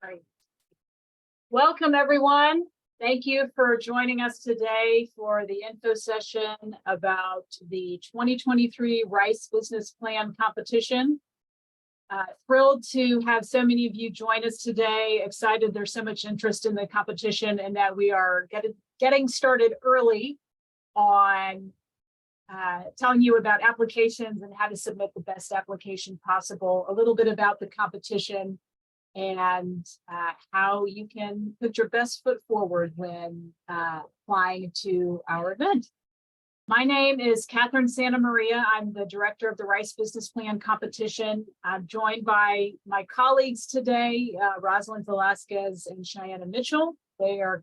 Right. Welcome, everyone. Thank you for joining us today for the info session about the 2023 Rice Business Plan competition. Thrilled to have so many of you join us today. Excited there's so much interest in the competition and that we are getting started early on telling you about applications and how to submit the best application possible, a little bit about the competition, and how you can put your best foot forward when applying to our event. My name is Catherine Santa Maria. I'm the director of the Rice Business Plan competition. I'm joined by my colleagues today, Rosalind Velasquez and Cheyenne Mitchell. They are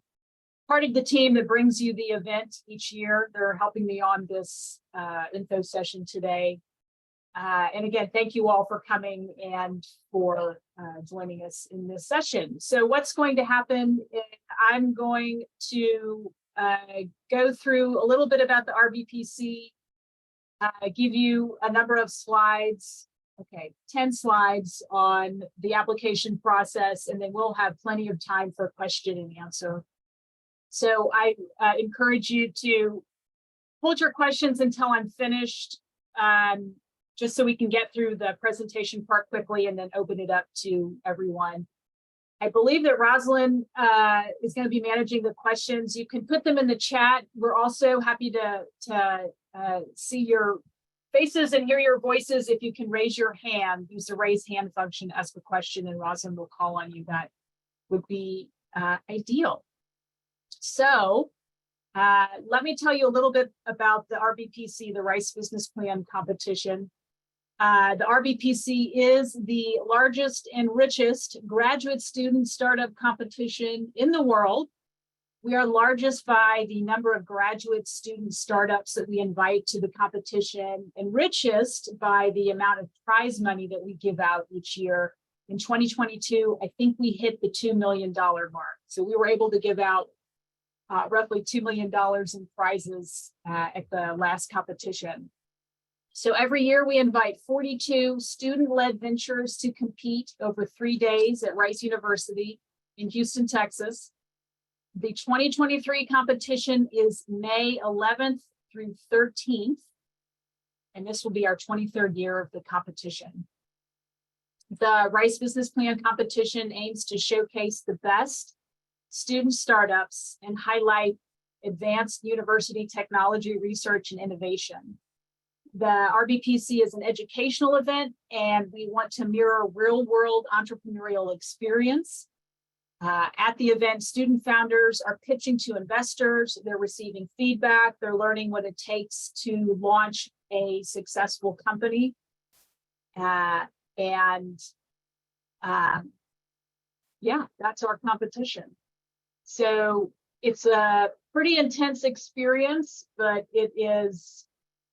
part of the team that brings you the event each year. They're helping me on this info session today. And again, thank you all for coming and for joining us in this session. So what's going to happen is I'm going to go through a little bit about the RBPC, give you a number of slides, 10 slides on the application process, and then we'll have plenty of time for question and answer. So I encourage you to hold your questions until I'm finished, just so we can get through the presentation part quickly and then open it up to everyone. I believe that Rosalind is going to be managing the questions. You can put them in the chat. We're also happy to see your faces and hear your voices. If you can raise your hand, use the raise hand function to ask a question, and Rosalind will call on you. That would be ideal. So let me tell you a little bit about the RBPC, the Rice Business Plan competition. The RBPC is the largest and richest graduate student startup competition in the world. We are largest by the number of graduate student startups that we invite to the competition, and richest by the amount of prize money that we give out each year. In 2022, I think we hit the $2 million mark. So we were able to give out roughly $2 million in prizes at the last competition. So every year we invite 42 student-led ventures to compete over 3 days at Rice University in Houston, Texas. The 2023 competition is May 11th through 13th, and this will be our 23rd year of the competition. The Rice Business Plan competition aims to showcase the best student startups and highlight advanced university technology, research, and innovation. The RBPC is an educational event, and we want to mirror real-world entrepreneurial experience. At the event, student founders are pitching to investors, they're receiving feedback, they're learning what it takes to launch a successful company. Yeah, that's our competition. So it's a pretty intense experience, but it is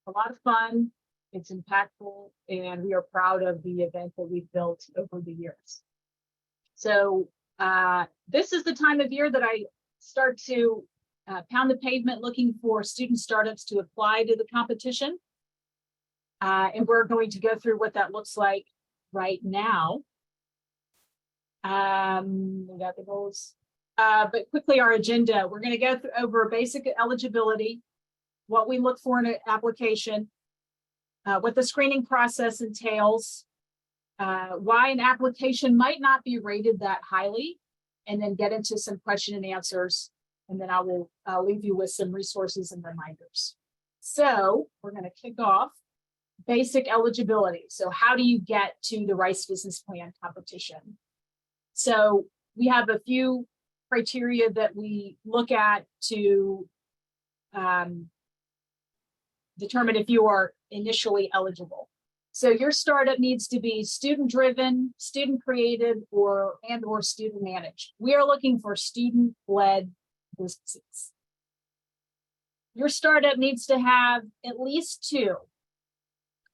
a lot of fun, it's impactful, and we are proud of the event that we've built over the years. So this is the time of year that I start to pound the pavement looking for student startups to apply to the competition. And we're going to go through what that looks like right now. We got the goals. But quickly, our agenda, we're going to go over basic eligibility, what we look for in an application, what the screening process entails, why an application might not be rated that highly, and then get into some question and answers. And then I'll leave you with some resources and reminders. So we're going to kick off basic eligibility. So how do you get to the Rice Business Plan competition? So we have a few criteria that we look at to determine if you are initially eligible. So your startup needs to be student-driven, student-created, or student-managed. We are looking for student-led businesses. Your startup needs to have at least 2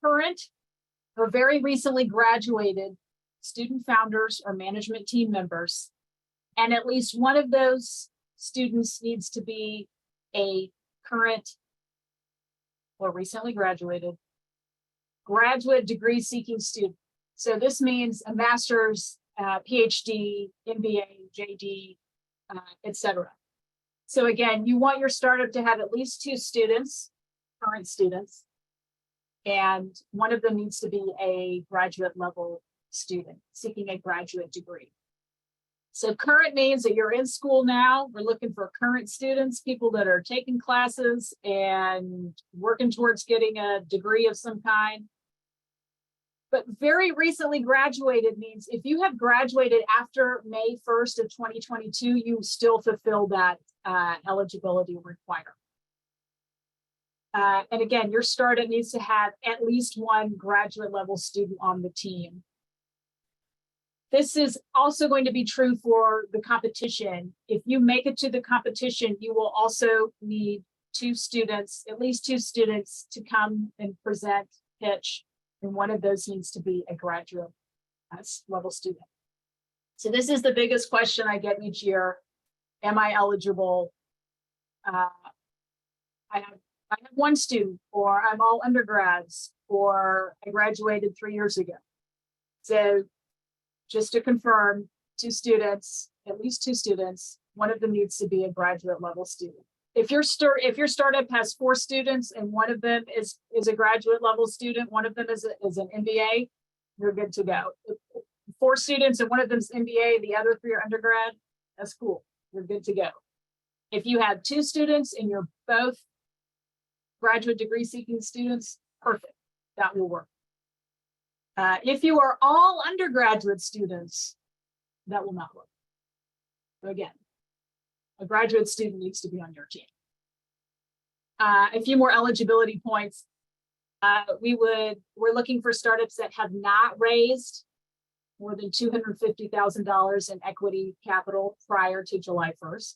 current or very recently graduated student founders or management team members, and at least one of those students needs to be a current or recently graduated graduate degree seeking student. So this means a master's PhD, MBA, JD, etc. So again, you want your startup to have at least 2 students, current students, and one of them needs to be a graduate level student seeking a graduate degree. So current means that you're in school now. We're looking for current students, people that are taking classes and working towards getting a degree of some kind. But very recently graduated means if you have graduated after May 1st of 2022, you still fulfill that eligibility requirement. And again, your startup needs to have at least 1 graduate level student on the team. This is also going to be true for the competition. If you make it to the competition, you will also need 2 students, at least 2 students to come and present, pitch, and one of those needs to be a graduate level student. So this is the biggest question I get each year. Am I eligible? I have 1 student, or I'm all undergrads, or I graduated 3 years ago. So just to confirm, 2 students, at least 2 students, one of them needs to be a graduate level student. If your startup has 4 students and one of them is a graduate level student, one of them is an MBA, you're good to go. If 4 students and one of them's MBA, the other 3 are undergrad, that's cool. You're good to go. If you have 2 students and you're both graduate degree seeking students, perfect. That will work. If you are all undergraduate students, that will not work. So again, a graduate student needs to be on your team. A few more eligibility points. We're looking for startups that have not raised more than $250,000 in equity capital prior to July 1st,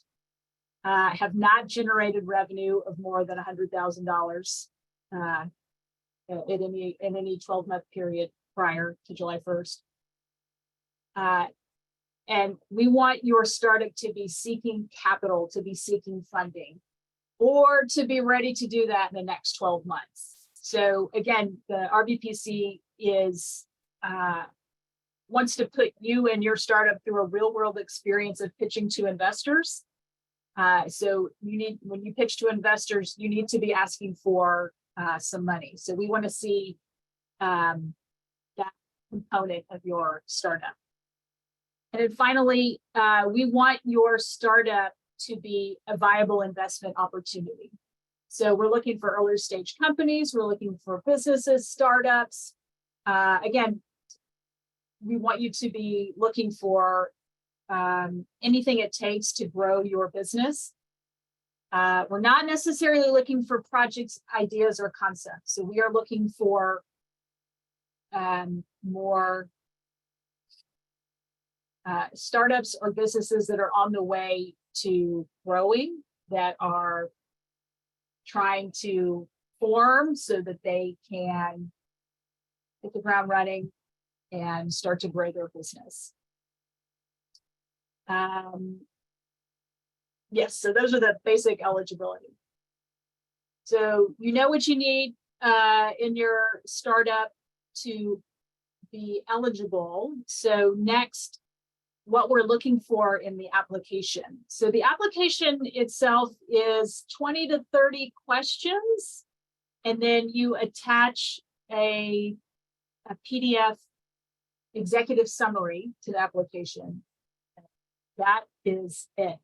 have not generated revenue of more than $100,000 in any 12-month period prior to July 1st. And we want your startup to be seeking capital, to be seeking funding, or to be ready to do that in the next 12 months. So again, the RBPC wants to put you and your startup through a real-world experience of pitching to investors. So when you pitch to investors, you need to be asking for some money. So we want to see that component of your startup. And then finally, we want your startup to be a viable investment opportunity. So we're looking for earlier stage companies. We're looking for businesses, startups. Again, we want you to be looking for anything it takes to grow your business. We're not necessarily looking for projects, ideas, or concepts. So we are looking for more startups or businesses that are on the way to growing, that are trying to form so that they can hit the ground running and start to grow their business. Yes, so those are the basic eligibility. So you know what you need in your startup to be eligible. So next, what we're looking for in the application. So the application itself is 20 to 30 questions, and then you attach a PDF executive summary to the application. That is it.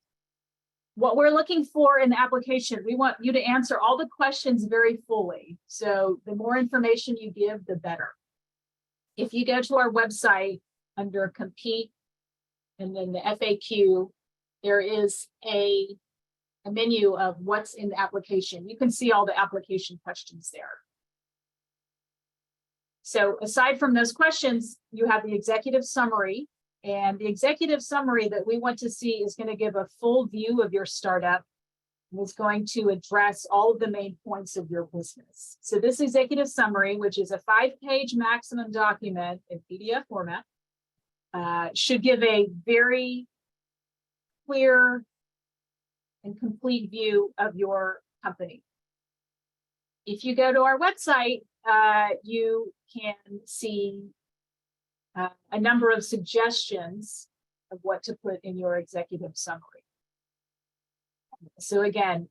What we're looking for in the application, we want you to answer all the questions very fully. So the more information you give, the better. If you go to our website under Compete and then the FAQ, there is a menu of what's in the application. You can see all the application questions there. So aside from those questions, you have the executive summary. And the executive summary that we want to see is going to give a full view of your startup and is going to address all of the main points of your business. So this executive summary, which is a 5-page maximum document in PDF format, should give a very clear and complete view of your company. If you go to our website, you can see a number of suggestions of what to put in your executive summary. So again,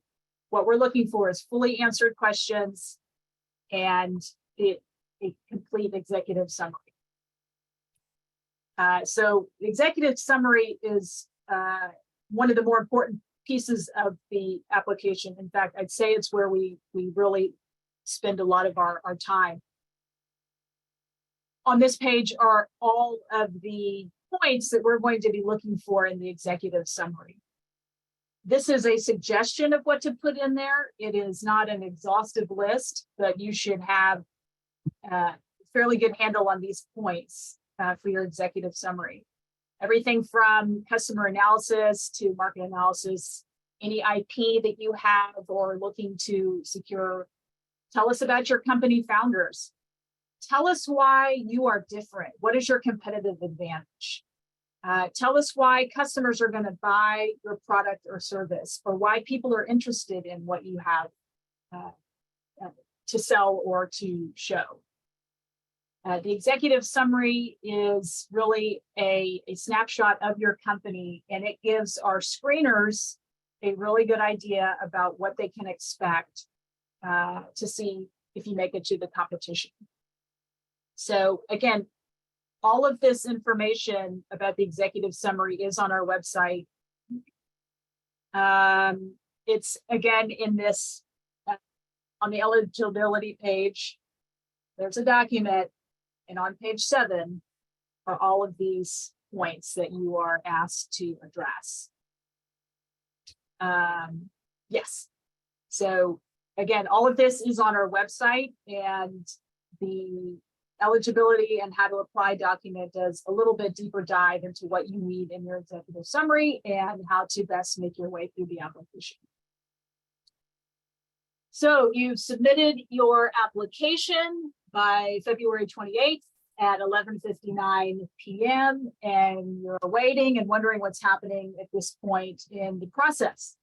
what we're looking for is fully answered questions and a complete executive summary. So the executive summary is one of the more important pieces of the application. In fact, I'd say it's where we really spend a lot of our time. On this page are all of the points that we're going to be looking for in the executive summary. This is a suggestion of what to put in there. It is not an exhaustive list, but you should have a fairly good handle on these points for your executive summary. Everything from customer analysis to market analysis, any IP that you have or looking to secure. Tell us about your company founders. Tell us why you are different. What is your competitive advantage? Tell us why customers are going to buy your product or service, or why people are interested in what you have to sell or to show. The executive summary is really a snapshot of your company, and it gives our screeners a really good idea about what they can expect to see if you make it to the competition. So again, all of this information about the executive summary is on our website. It's again in this, on the eligibility page, there's a document, and on page 7 are all of these points that you are asked to address. Yes, so again, all of this is on our website, and the eligibility and how to apply document does a little bit deeper dive into what you need in your executive summary and how to best make your way through the application. So you've submitted your application by February 28th at 11:59 p.m. and you're waiting and wondering what's happening at this point in the process.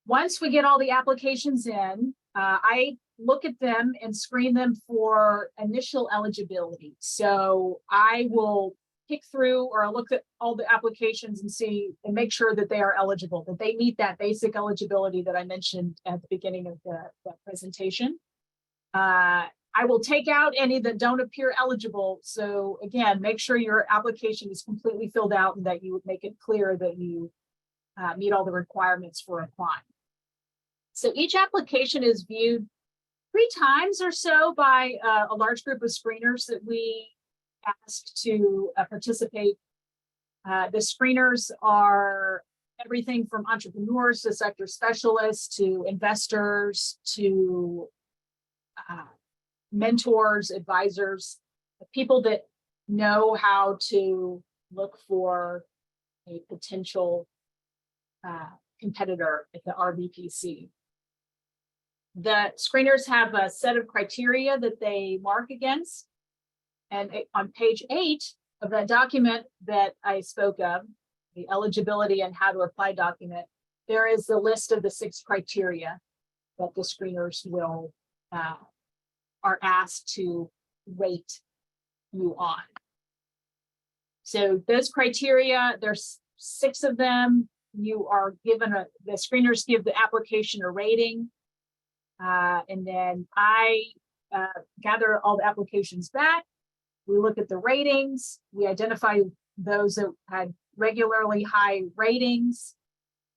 Once we get all the applications in, I look at them and screen them for initial eligibility. So I will pick through, or I'll look at all the applications and see and make sure that they are eligible, that they meet that basic eligibility that I mentioned at the beginning of the presentation. I will take out any that don't appear eligible. So again, make sure your application is completely filled out and that you would make it clear that you meet all the requirements for applying. So each application is viewed 3 times or so by a large group of screeners that we asked to participate. The screeners are everything from entrepreneurs to sector specialists to investors to mentors, advisors, people that know how to look for a potential competitor at the RBPC. The screeners have a set of criteria that they mark against. And on page 8 of that document that I spoke of, the eligibility and how to apply document, there is the list of the 6 criteria that the screeners will are asked to rate you on. So those criteria, there's 6 of them. You are given the screeners give the application a rating. And then I gather all the applications back. We look at the ratings. We identify those that had regularly high ratings,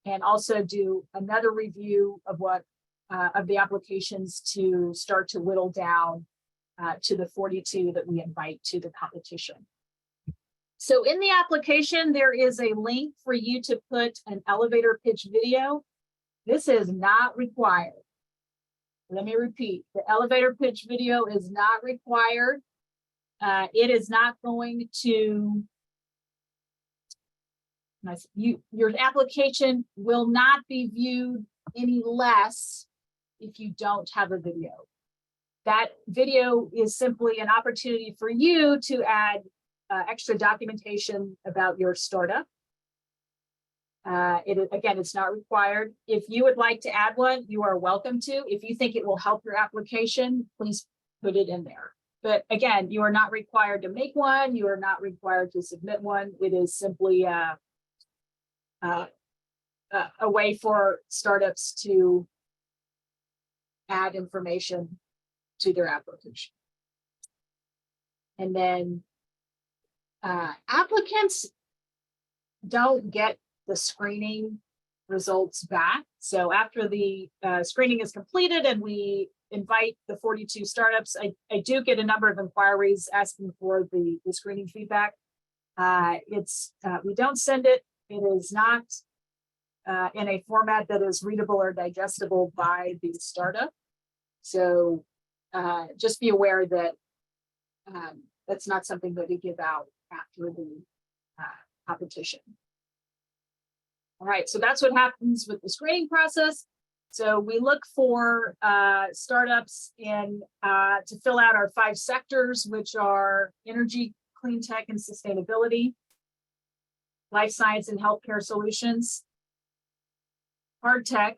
and also do another review of what of the applications to start to whittle down to the 42 that we invite to the competition. So in the application, there is a link for you to put an elevator pitch video. This is not required. Let me repeat, the elevator pitch video is not required. It is not going to, your application will not be viewed any less if you don't have a video. That video is simply an opportunity for you to add extra documentation about your startup. Again, it's not required. If you would like to add one, you are welcome to. If you think it will help your application, please put it in there. But again, you are not required to make one. You are not required to submit one. It is simply a way for startups to add information to their application. And then applicants don't get the screening results back. So after the screening is completed and we invite the 42 startups, I do get a number of inquiries asking for the screening feedback. We don't send it. It is not in a format that is readable or digestible by the startup. So just be aware that that's not something that we give out after the competition. All right, so that's what happens with the screening process. So we look for startups to fill out our 5 sectors, which are energy, clean tech, and sustainability, life science and healthcare solutions, hard tech,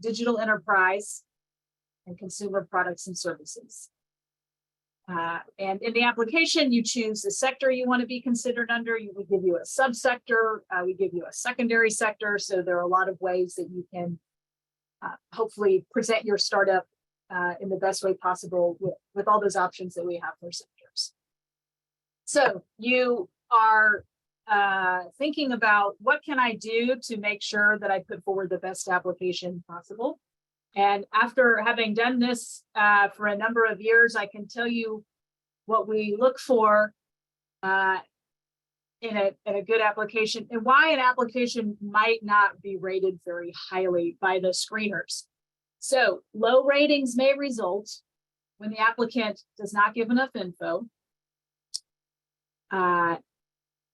digital enterprise, and consumer products and services. And in the application, you choose the sector you want to be considered under. We give you a subsector, we give you a secondary sector. So there are a lot of ways that you can hopefully present your startup in the best way possible with all those options that we have for sectors. So you are thinking about what can I do to make sure that I put forward the best application possible. And after having done this for a number of years, I can tell you what we look for in a good application and why an application might not be rated very highly by the screeners. So low ratings may result when the applicant does not give enough info,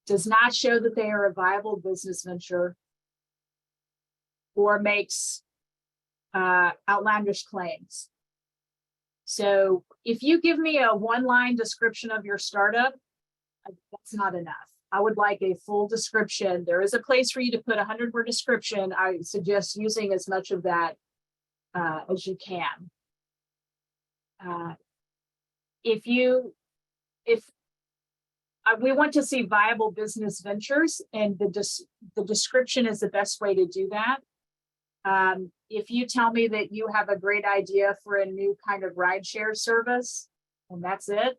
does not show that they are a viable business venture, or makes outlandish claims. So if you give me a 1-line description of your startup, that's not enough. I would like a full description. There is a place for you to put a 100-word description. I suggest using as much of that as you can. We want to see viable business ventures, and the description is the best way to do that. If you tell me that you have a great idea for a new kind of rideshare service, and that's it,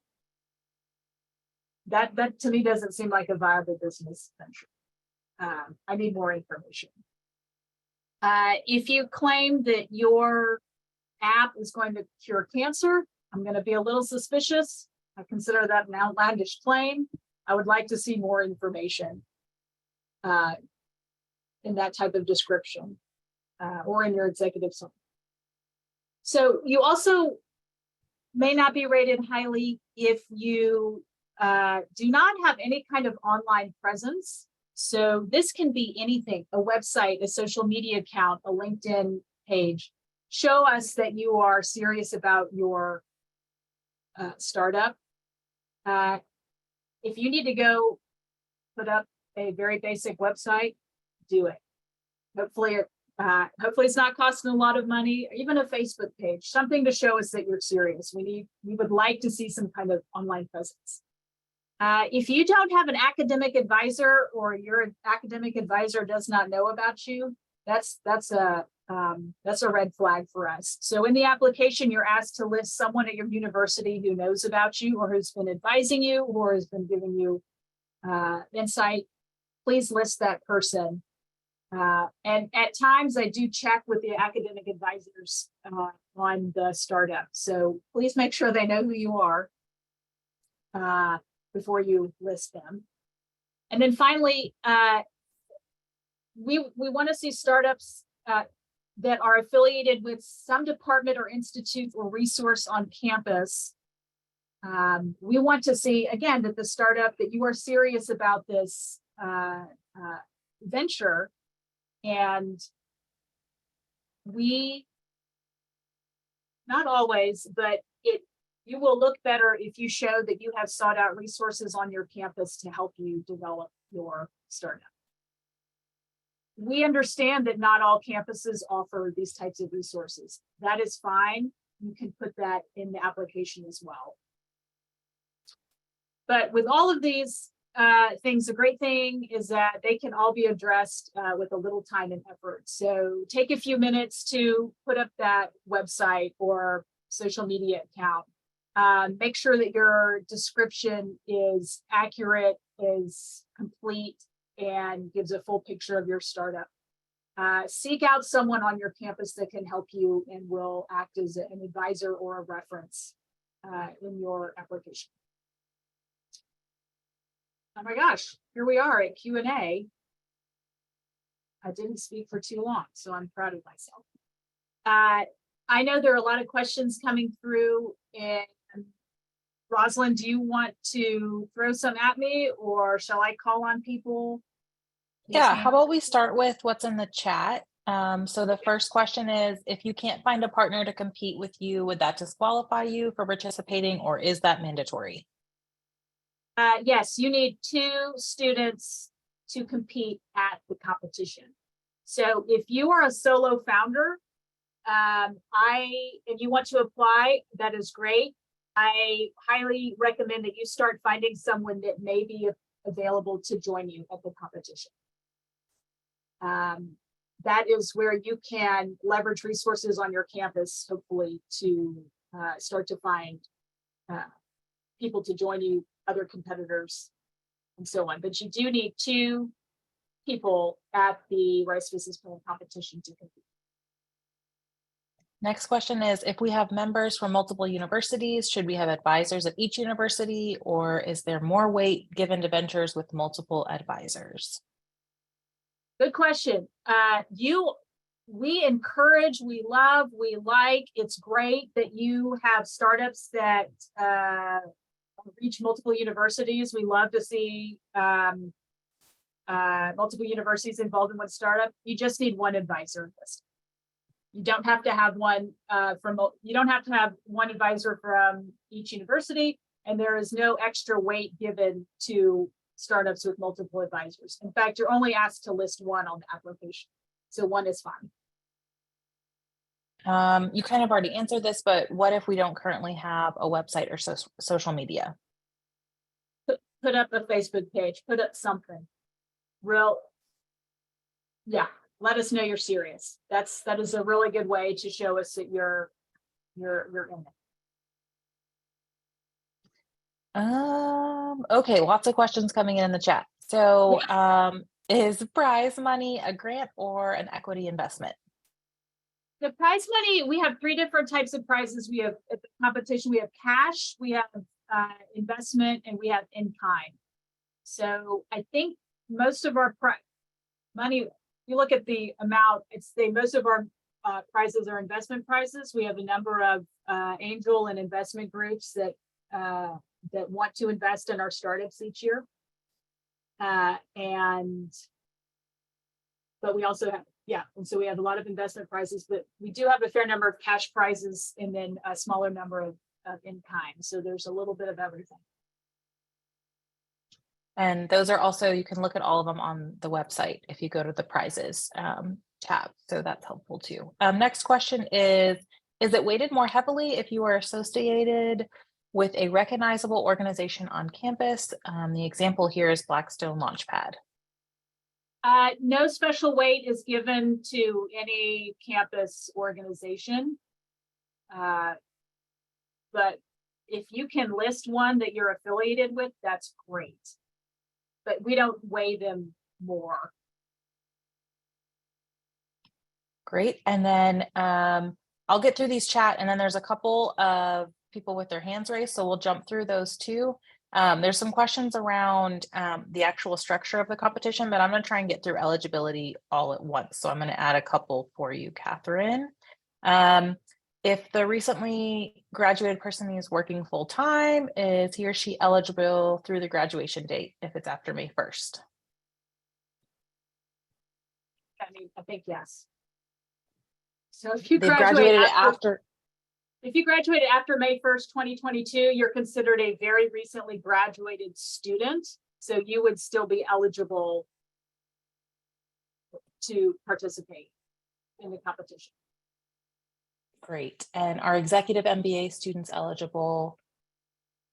that to me doesn't seem like a viable business venture. I need more information. If you claim that your app is going to cure cancer, I'm going to be a little suspicious. I consider that an outlandish claim. I would like to see more information in that type of description or in your executive summary. So you also may not be rated highly if you do not have any kind of online presence. So this can be anything: a website, a social media account, a LinkedIn page. Show us that you are serious about your startup. If you need to go put up a very basic website, do it. Hopefully it's not costing a lot of money. Even a Facebook page, something to show us that you're serious. We would like to see some kind of online presence. If you don't have an academic advisor, or your academic advisor does not know about you, that's a red flag for us. So in the application, you're asked to list someone at your university who knows about you, or who's been advising you, or has been giving you insight. Please list that person. And at times I do check with the academic advisors on the startup. So please make sure they know who you are before you list them. And then finally, we want to see startups that are affiliated with some department or institute or resource on campus. We want to see, again, that the startup, that you are serious about this venture. And we, not always, but you will look better if you show that you have sought out resources on your campus to help you develop your startup. We understand that not all campuses offer these types of resources. That is fine. You can put that in the application as well. But with all of these things, the great thing is that they can all be addressed with a little time and effort. So take a few minutes to put up that website or social media account. Make sure that your description is accurate, is complete, and gives a full picture of your startup. Seek out someone on your campus that can help you and will act as an advisor or a reference in your application. Oh my gosh, here we are at Q&A. I didn't speak for too long, so I'm proud of myself. I know there are a lot of questions coming through, and Rosalind, do you want to throw some at me, or shall I call on people? Yeah, how about we start with what's in the chat? So the first question is, if you can't find a partner to compete with you, would that disqualify you for participating, or is that mandatory? Yes, you need 2 students to compete at the competition. So if you are a solo founder, and you want to apply, that is great. I highly recommend that you start finding someone that may be available to join you at the competition. That is where you can leverage resources on your campus, hopefully, to start to find people to join you, other competitors, and so on. But you do need 2 people at the Rice Business Plan competition to compete. Next question is, if we have members from multiple universities, should we have advisors at each university, or is there more weight given to ventures with multiple advisors? Good question. We encourage, we love, we like, it's great that you have startups that reach multiple universities. We love to see multiple universities involved in one startup. You just need one advisor list. You don't have to have one advisor from each university, and there is no extra weight given to startups with multiple advisors. In fact, you're only asked to list one on the application. So 1 is fine. You kind of already answered this, but what if we don't currently have a website or social media? Put up a Facebook page, put up something. Let us know you're serious. That is a really good way to show us that you're in it. Okay, lots of questions coming in the chat. So is prize money a grant or an equity investment? The prize money, we have 3 different types of prizes. We have at the competition, we have cash, we have investment, and we have in kind. So I think most of our money, you look at the amount, most of our prizes are investment prizes. We have a number of angel and investment groups that want to invest in our startups each year. But we also have, and so we have a lot of investment prizes, but we do have a fair number of cash prizes and then a smaller number of in kind. So there's a little bit of everything. And those are also, you can look at all of them on the website if you go to the prizes tab. So that's helpful too. Next question is it weighted more heavily if you are associated with a recognizable organization on campus? The example here is Blackstone Launchpad. No special weight is given to any campus organization. But if you can list one that you're affiliated with, that's great. But we don't weigh them more. Great. And then I'll get through these chat, and then there's a couple of people with their hands raised, so we'll jump through those too. There's some questions around the actual structure of the competition, but I'm going to try and get through eligibility all at once. So I'm going to add a couple for you, Catherine. If the recently graduated person is working full time, is he or she eligible through the graduation date if it's after May 1st? I think yes. So if you graduated after May 1st, 2022, you're considered a very recently graduated student. So you would still be eligible to participate in the competition. Great. And are executive MBA students eligible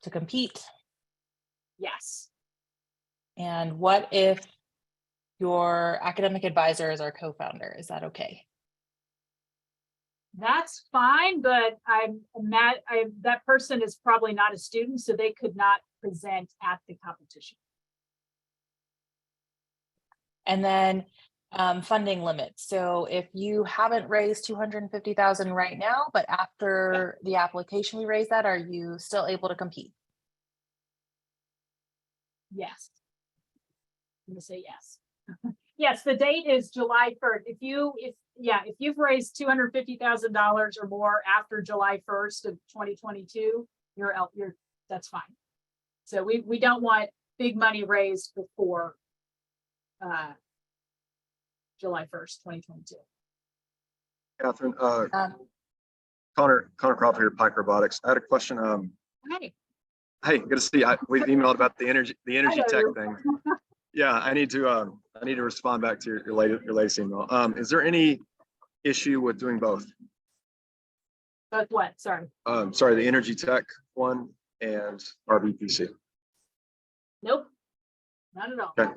to compete? Yes. And what if your academic advisor is our co-founder? Is that okay? That's fine, but that person is probably not a student, so they could not present at the competition. And then funding limits. So if you haven't raised 250,000 right now, but after the application we raise that, are you still able to compete? Yes. I'm gonna say yes. Yes, the date is July 1st. If you've raised $250,000 or more after July 1st of 2022, that's fine. So we don't want big money raised before July 1st, 2022. Catherine, Connor Crawford here, Pike Robotics. I had a question. Hey. Hey, good to see you. We've emailed about the energy tech Hello. thing. Yeah, I need to respond back to your latest email. Is there any issue with doing both? Both what? Sorry. Sorry, the energy tech one and RBPC. Nope. Not at all. Okay.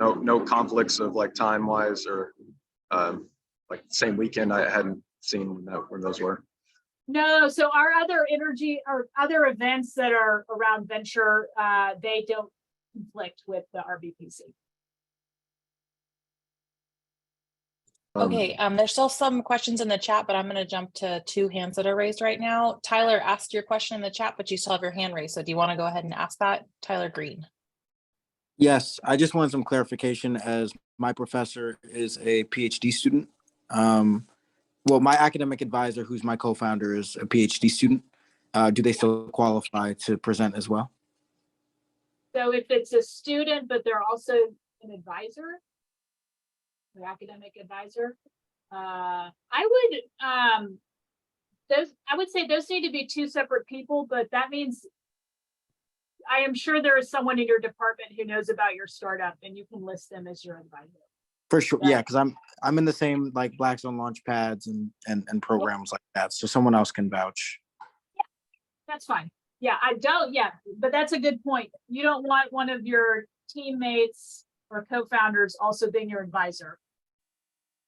No conflicts of like time wise or like same weekend. I hadn't seen where those were. No, so our other other events that are around venture, they don't conflict with the RBPC. Okay, there's still some questions in the chat, but I'm going to jump to 2 hands that are raised right now. Tyler asked your question in the chat, but you still have your hand raised. So do you want to go ahead and ask that? Tyler Green. Yes, I just wanted some clarification as my professor is a PhD student. Well, my academic advisor, who's my co-founder, is a PhD student. Do they still qualify to present as well? So if it's a student, but they're also an advisor, an academic advisor, I would say those need to be 2 separate people, but that means I am sure there is someone in your department who knows about your startup and you can list them as your advisor. For sure, yeah, because I'm in the same like Blackstone Launchpads and programs like that, so someone else can vouch. Yeah, that's fine. Yeah, but that's a good point. You don't want one of your teammates or co-founders also being your advisor.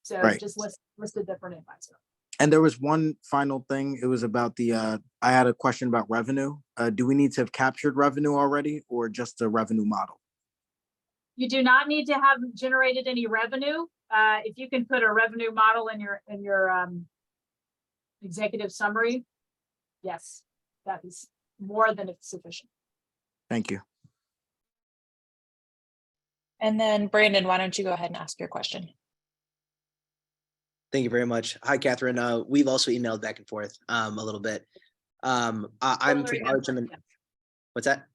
So Right. Just list a different advisor. And there was one final thing. It was about the, I had a question about revenue. Do we need to have captured revenue already or just a revenue model? You do not need to have generated any revenue. If you can put a revenue model in your executive summary, yes, that is more than sufficient. Thank you. And then Brandon, why don't you go ahead and ask your question? Thank you very much. Hi, Catherine. We've also emailed back and forth a little bit. I'm from RHM. What's that?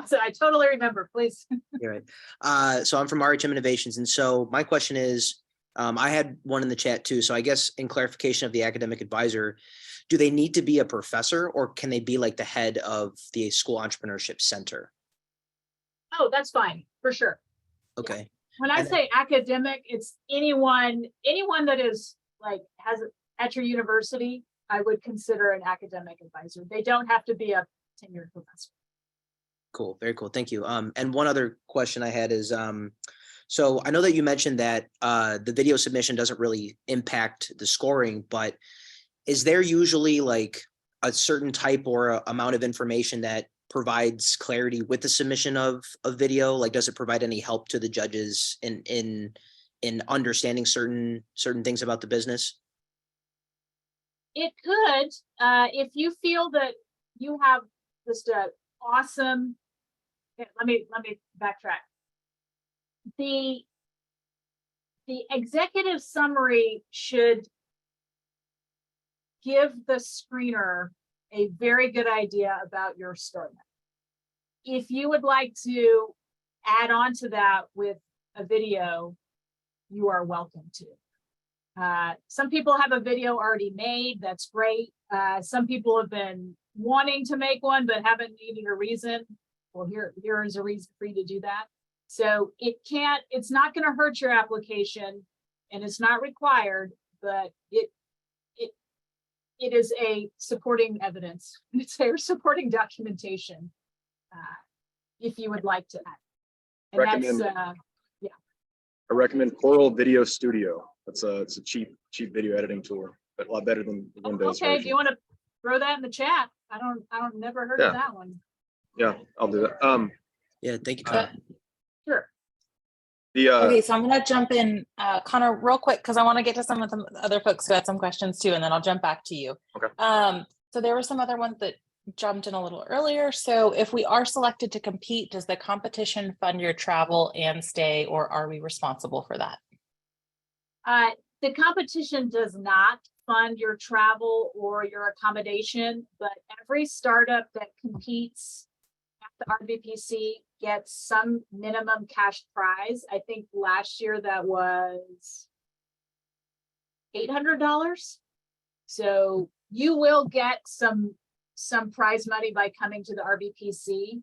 So I totally remember, please. You're right. So I'm from RHM Innovations. And so my question is, I had one in the chat too. So I guess in clarification of the academic advisor, do they need to be a professor or can they be like the head of the school entrepreneurship center? Oh, that's fine, for sure. Okay. Yeah. When I say academic, it's anyone that is like has at your university, I would consider an academic advisor. They don't have to be a tenured professor. Cool. Very cool. Thank you. And one other question I had is, so I know that you mentioned that the video submission doesn't really impact the scoring, but is there usually like a certain type or a amount of information that provides clarity with the submission of video? Like, does it provide any help to the judges in understanding certain things about the business? It could, if you feel that you have just a awesome. Let me backtrack. The executive summary should give the screener a very good idea about your startup. If you would like to add on to that with a video, you are welcome to. Some people have a video already made. That's great. Some people have been wanting to make one, but haven't needed a reason. Well, here is a reason for you to do that. So it's not going to hurt your application and it's not required, but it is a supporting evidence. It's a supporting documentation if you would like to. And that's, Recommend. I recommend Coral Video Studio. It's a cheap video editing tool, but a lot better than the Windows okay, do version. you want to throw that in the chat? I don't never heard of that one. Yeah, I'll do that. Yeah, thank you, Connor. Sure. Okay, so I'm gonna jump in, Connor, real quick, because I want to get to some of the other folks who had some questions too, and then I'll jump back to you. Okay. So there were some other ones that jumped in a little earlier. So if we are selected to compete, does the competition fund your travel and stay, or are we responsible for that? The competition does not fund your travel or your accommodation, but every startup that competes at the RBPC gets some minimum cash prize. I think last year that was $800. So you will get some prize money by coming to the RBPC,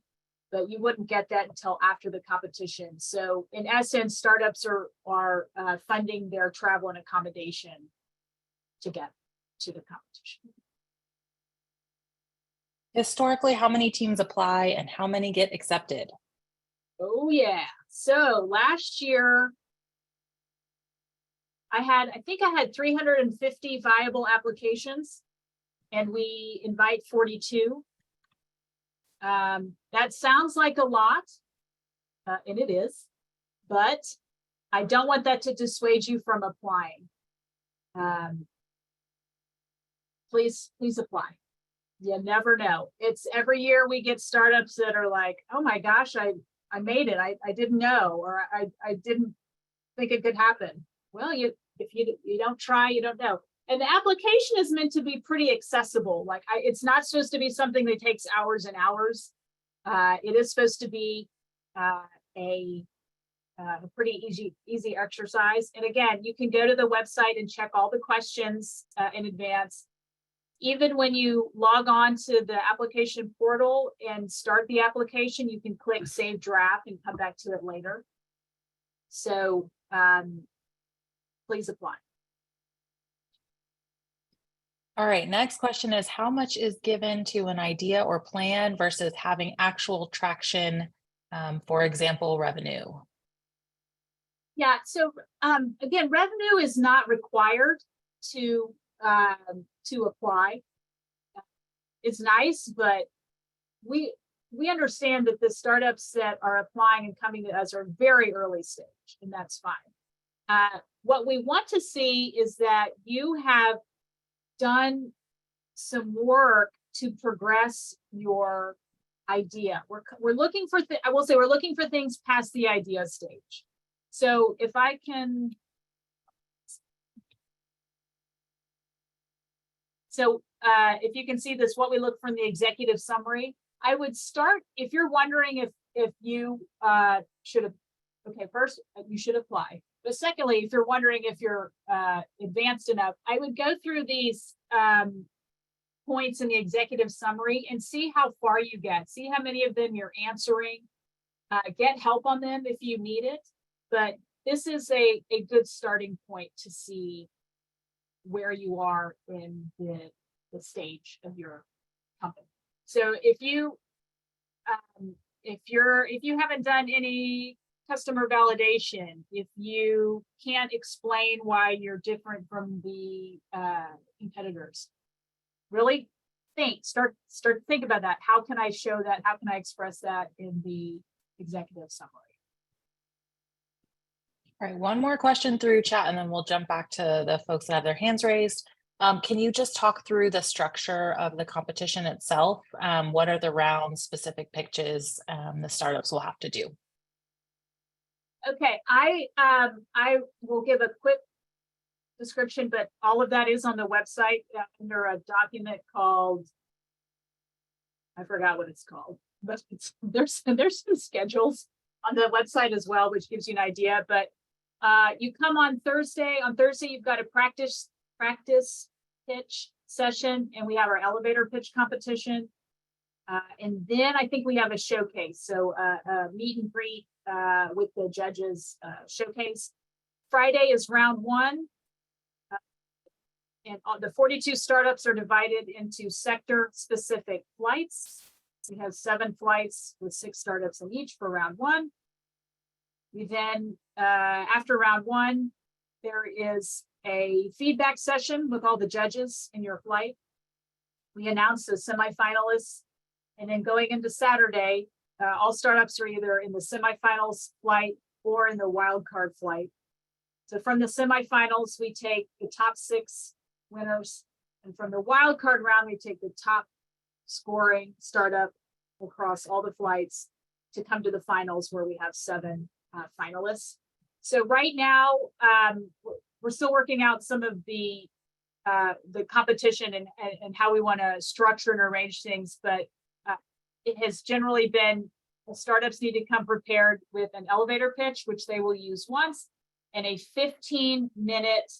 but you wouldn't get that until after the competition. So in essence, startups are funding their travel and accommodation to get to the competition. Historically, how many teams apply and how many get accepted? Oh yeah. So last year, I think I had 350 viable applications, and we invite 42. That sounds like a lot, and it is, but I don't want that to dissuade you from applying. Please apply. You never know. It's every year we get startups that are like, oh my gosh, I made it. I didn't know, or I didn't think it could happen. Well, if you don't try, you don't know. And the application is meant to be pretty accessible. Like it's not supposed to be something that takes hours and hours. It is supposed to be a pretty easy exercise. And again, you can go to the website and check all the questions in advance. Even when you log on to the application portal and start the application, you can click Save Draft and come back to it later. So please apply. All right, next question is, how much is given to an idea or plan versus having actual traction, for example, revenue? Yeah, so again, revenue is not required to apply. It's nice, but we understand that the startups that are applying and coming to us are very early stage, and that's fine. What we want to see is that you have done some work to progress your idea. We're looking for I will say we're looking for things past the idea stage. So if I can, if you can see this, what we look for in the executive summary, I would start, if you're wondering if you should have, okay, first you should apply. But secondly, if you're wondering if you're advanced enough, I would go through these points in the executive summary and see how far you get. See how many of them you're answering. Get help on them if you need it. But this is a good starting point to see where you are in the stage of your company. So if you haven't done any customer validation, if you can't explain why you're different from the competitors, really start to think about that. How can I show that? How can I express that in the executive summary? All right, one more question through chat, and then we'll jump back to the folks that have their hands raised. Can you just talk through the structure of the competition itself? What are the round specific pitches the startups will have to do? Okay, I will give a quick description, but all of that is on the website under a document called, I forgot what it's called, but there's some schedules on the website as well, which gives you an idea. But you come on Thursday. On Thursday, you've got a practice pitch session, and we have our elevator pitch competition. And then I think we have a showcase. So a meet and greet with the judges showcase. Friday is round one. And the 42 startups are divided into sector specific flights. We have 7 flights with 6 startups in each for round 1. We then, after round 1, there is a feedback session with all the judges in your flight. We announce the semifinalists, and then going into Saturday, all startups are either in the semifinals flight or in the wild card flight. So from the semifinals, we take the top 6 winners, and from the wild card round, we take the top scoring startup across all the flights to come to the finals, where we have 7 finalists. So right now, we're still working out some of the competition and how we want to structure and arrange things, but it has generally been the startups need to come prepared with an elevator pitch, which they will use once, and a 15-minute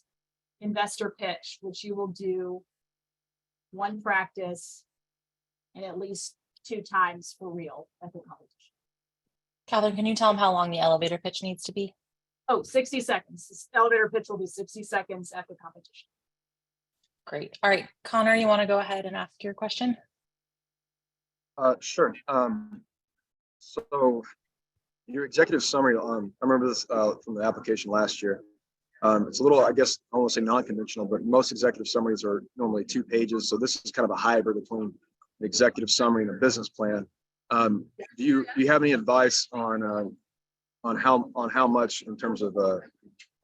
investor pitch, which you will do 1 practice and at least 2 times for real at the competition. Catherine, can you tell them how long the elevator pitch needs to be? Oh, 60 seconds. This elevator pitch will be 60 seconds at the competition. Great. All right, Connor, you want to go ahead and ask your question? Sure. So your executive summary, I remember this from the application last year. It's a little, I guess, I won't say non-conventional, but most executive summaries are normally 2 pages. So this is kind of a hybrid between the executive summary and a business plan. Do you have any advice on how much in terms of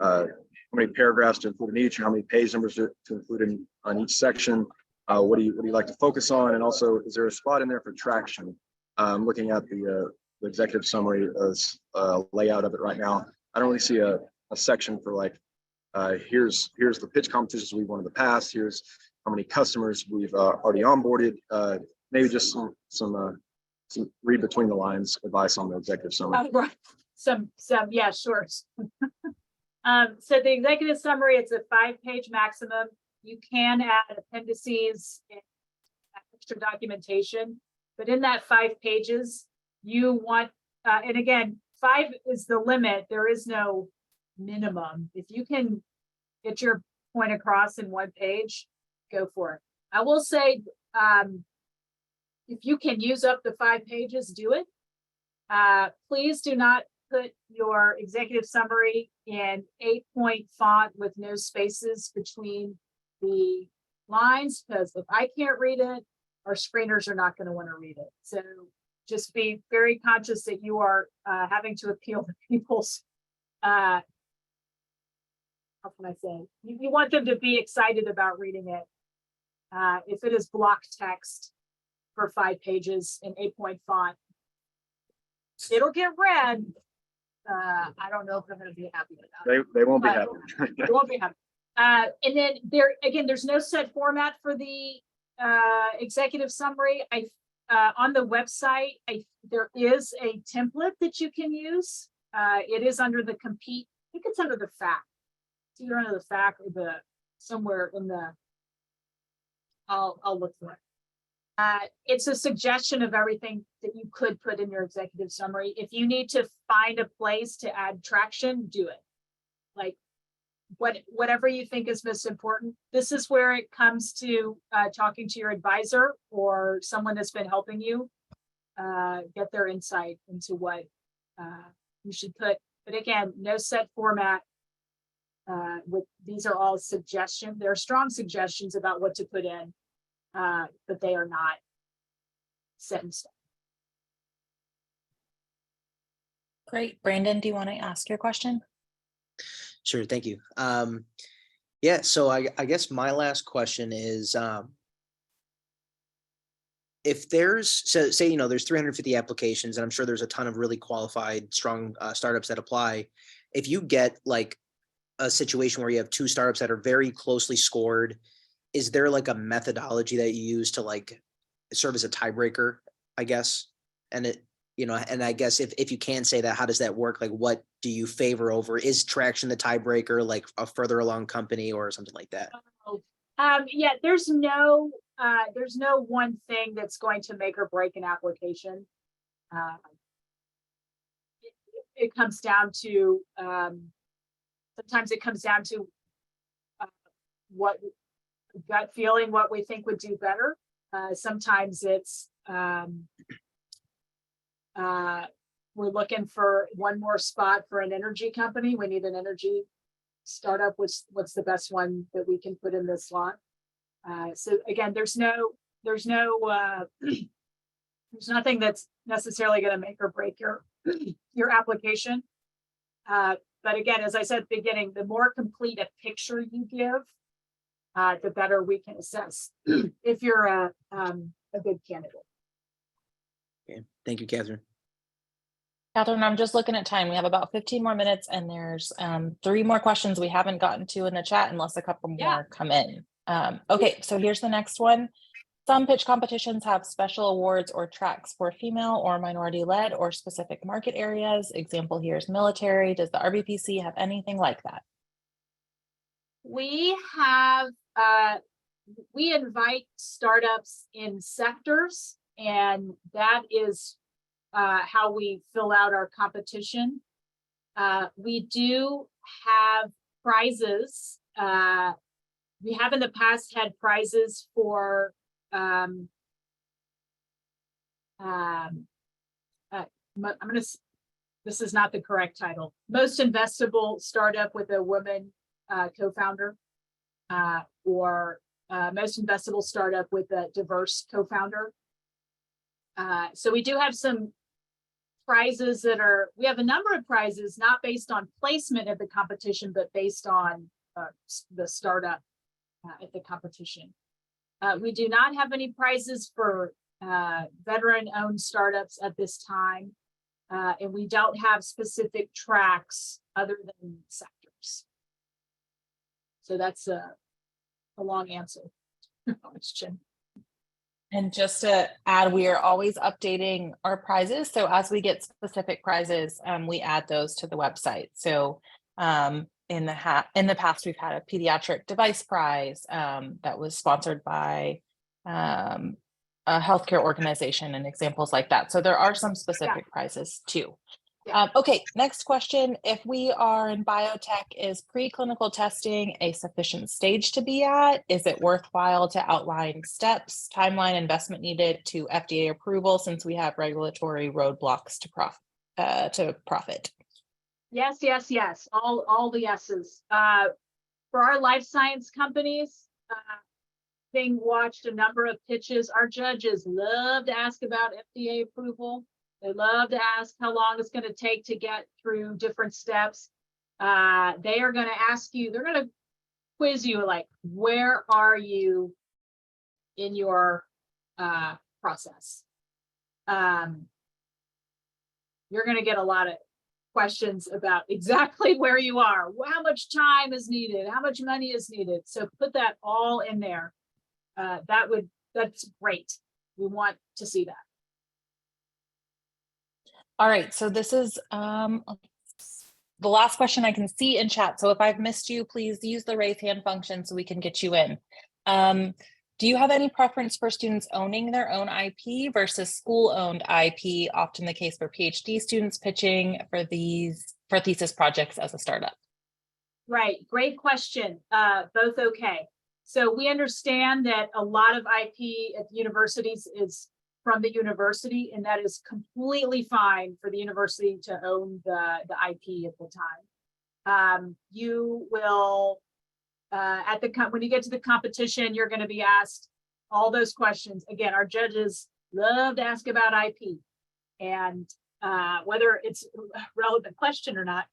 how many paragraphs to include in each, or how many page numbers to include on each section? What do you like to focus on? And also, is there a spot in there for traction? Looking at the executive summary as layout of it right now, I don't really see a section for like, here's the pitch competitions we've won in the past. Here's how many customers we've already onboarded. Maybe just some read between the lines advice on the executive summary. Right. Some, yeah, sure. So the executive summary, it's a 5-page maximum. You can add appendices and extra documentation, but in that 5 pages, you want, and again, 5 is the limit. There is no minimum. If you can get your point across in 1 page, go for it. I will say, if you can use up the 5 pages, do it. Please do not put your executive summary in 8-point font with no spaces between the lines, because if I can't read it, our screeners are not going to want to read it. So just be very conscious that you are having to appeal to people's, how can I say, you want them to be excited about reading it. If it is block text for 5 pages in 8-point font, it'll get read. I don't know if I'm going to be happy with that. They won't be But happy. They won't be happy. And then there's no set format for the executive summary. On the website, there is a template that you can use. It is under the compete. I think it's under the fact. It's either under the fact or the somewhere in the. I'll look for it. It's a suggestion of everything that you could put in your executive summary. If you need to find a place to add traction, do it. Like whatever you think is most important. This is where it comes to talking to your advisor or someone that's been helping you get their insight into what you should put. But again, no set format. These are all suggestions. There are strong suggestions about what to put in. But they are not set in stone. Great. Brandon, do you want to ask your question? Sure, thank you. Yeah, so I guess my last question is, if there's, so say, there's 350 applications, and I'm sure there's a ton of really qualified, strong startups that apply. If you get like a situation where you have 2 startups that are very closely scored, is there like a methodology that you use to like serve as a tiebreaker, I guess? And it, and I guess if you can say that, how does that work? Like, what do you favor over? Is traction the tiebreaker, like a further along company or something like that? Yeah, there's no one thing that's going to make or break an application. It comes down to, sometimes it comes down to what gut feeling, what we think would do better. Sometimes it's We're looking for one more spot for an energy company. We need an energy startup. What's the best one that we can put in this slot? So again, there's nothing that's necessarily going to make or break your application. But again, as I said at the beginning, the more complete a picture you give, the better we can assess if you're a good candidate. Okay, thank you, Catherine. Catherine, I'm just looking at time. We have about 15 more minutes and there's 3 more questions we haven't gotten to in the chat unless a couple more come in. Okay, so here's the next one. Some pitch competitions have special awards or tracks for female or minority led or specific market areas. Example here is military. Does the RBPC have anything like that? We have, we invite startups in sectors, and that is how we fill out our competition. We do have prizes. We have in the past had prizes for this is not the correct title. Most investable startup with a woman co-founder, or most investable startup with a diverse co-founder. So we do have some prizes we have a number of prizes, not based on placement of the competition, but based on the startup at the competition. We do not have any prizes for veteran-owned startups at this time, and we don't have specific tracks other than sectors. So that's a long answer. Question. And just to add, we are always updating our prizes. So as we get specific prizes, we add those to the website. So in the past, we've had a pediatric device prize that was sponsored by a healthcare organization and examples like that. So there are some specific prizes too. Okay, next question. If we are in biotech, is preclinical testing a sufficient stage to be at? Is it worthwhile to outline steps, timeline, investment needed to FDA approval since we have regulatory roadblocks to profit? Yes, yes, yes. All the yeses. For our life science companies, being watched a number of pitches. Our judges love to ask about FDA approval. They love to ask how long it's going to take to get through different steps. They are going to ask you, they're going to quiz you like, where are you in your process? You're going to get a lot of questions about exactly where you are, how much time is needed, how much money is needed. So put that all in there. That's great. We want to see that. All right, so this is the last question I can see in chat. So if I've missed you, please use the raise hand function so we can get you in. Do you have any preference for students owning their own IP versus school-owned IP, often the case for PhD students pitching for thesis projects as a startup? Right, great question. Both okay. So we understand that a lot of IP at universities is from the university, and that is completely fine for the university to own the IP at the time. You will, when you get to the competition, you're going to be asked all those questions. Again, our judges love to ask about IP, and whether it's a relevant question or not.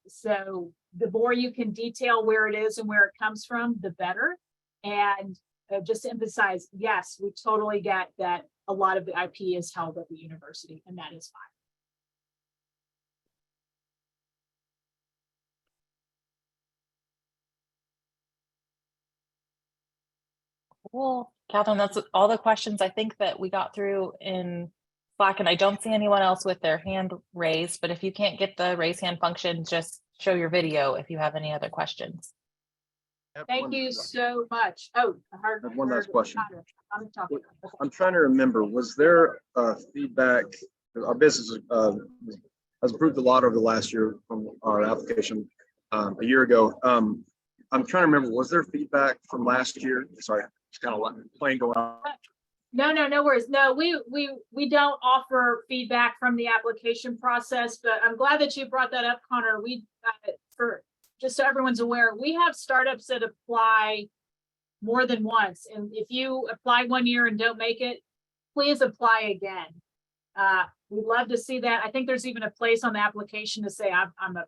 So the more you can detail where it is and where it comes from, the better. And just to emphasize, yes, we totally get that a lot of the IP is held at the university, and that is fine. Cool. Catherine, that's all the questions I think that we got through in Slack, and I don't see anyone else with their hand raised, but if you can't get the raise hand function, just show your video if you have any other questions. Thank you so much. Oh, I heard one last question. I'm trying to remember, was there feedback? Our business has improved a lot over the last year from our application a year ago. I'm trying to remember, was there feedback from last year? Sorry, it's kind of like plane going on. No worries. No, we don't offer feedback from the application process, but I'm glad that you brought that up, Connor. For just so everyone's aware, we have startups that apply more than once. And if you apply 1 year and don't make it, please apply again. We'd love to see that. I think there's even a place on the application to say I'm a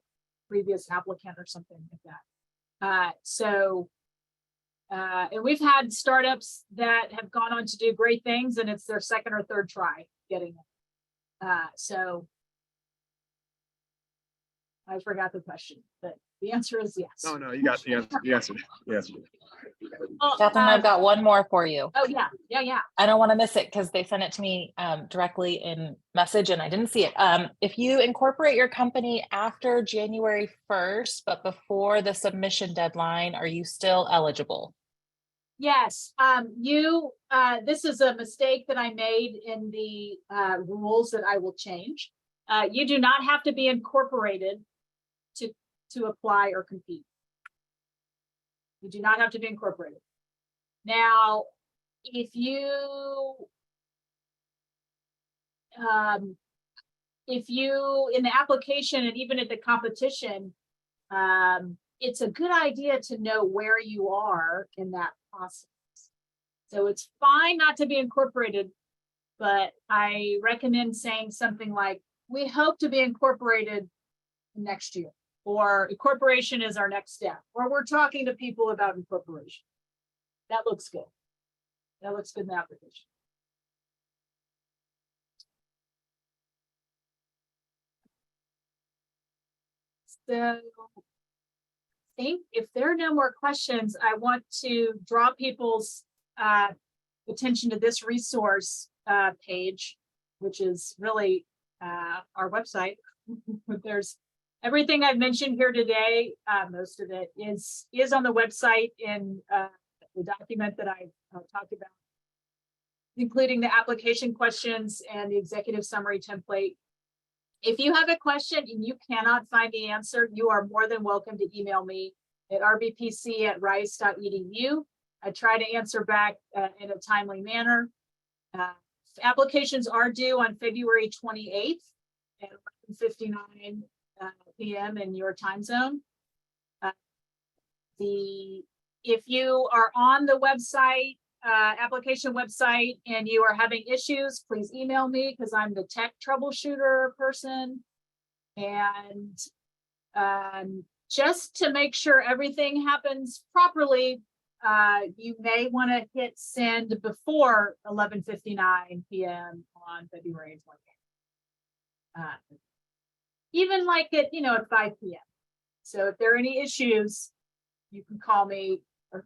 previous applicant or something like that. And we've had startups that have gone on to do great things, and it's their second or third try getting it. So I forgot the question, but the answer is yes. No, you got the answer. You answered it. You answered it. Well, Catherine, I've got one more for you. Oh, yeah. I don't want to miss it because they sent it to me directly in message and I didn't see it. If you incorporate your company after January 1st, but before the submission deadline, are you still eligible? Yes, this is a mistake that I made in the rules that I will change. You do not have to be incorporated to apply or compete. You do not have to be incorporated. Now, if you in the application and even at the competition, it's a good idea to know where you are in that process. So it's fine not to be incorporated, but I recommend saying something like, we hope to be incorporated next year, or incorporation is our next step, or we're talking to people about incorporation. That looks good. That looks good in the application. So I think if there are no more questions, I want to draw people's attention to this resource page, which is really our website. There's everything I've mentioned here today, most of it is on the website in the document that I talked about, including the application questions and the executive summary template. If you have a question and you cannot find the answer, you are more than welcome to email me at rbpc@rice.edu. I try to answer back in a timely manner. Applications are due on February 28th at 11:59 p.m. in your time zone. If you are on the website, application website, and you are having issues, please email me because I'm the tech troubleshooter person. And just to make sure everything happens properly, you may want to hit send before 11:59 p.m. on February 28th. Even like at 5 p.m. So if there are any issues, you can call me or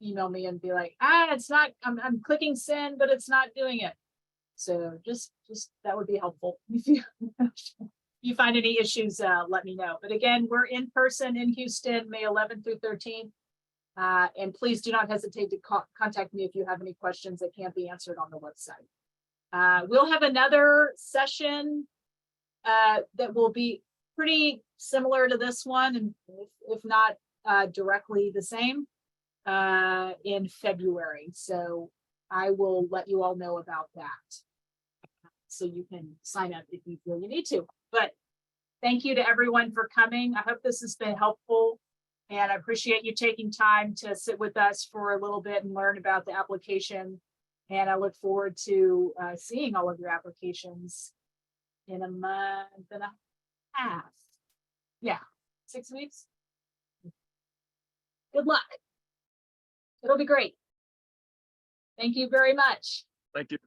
email me and be like, it's not, I'm clicking send, but it's not doing it. So just that would be helpful. If you find any issues, let me know. But again, we're in person in Houston, May 11th through 13th. And please do not hesitate to contact me if you have any questions that can't be answered on the website. We'll have another session that will be pretty similar to this one, and if not directly the same, in February. So I will let you all know about that. So you can sign up if you feel you need to. But thank you to everyone for coming. I hope this has been helpful. And I appreciate you taking time to sit with us for a little bit and learn about the application. And I look forward to seeing all of your applications in a month and a half. Yeah, 6 weeks. Good luck. It'll be great. Thank you very much. Thank you.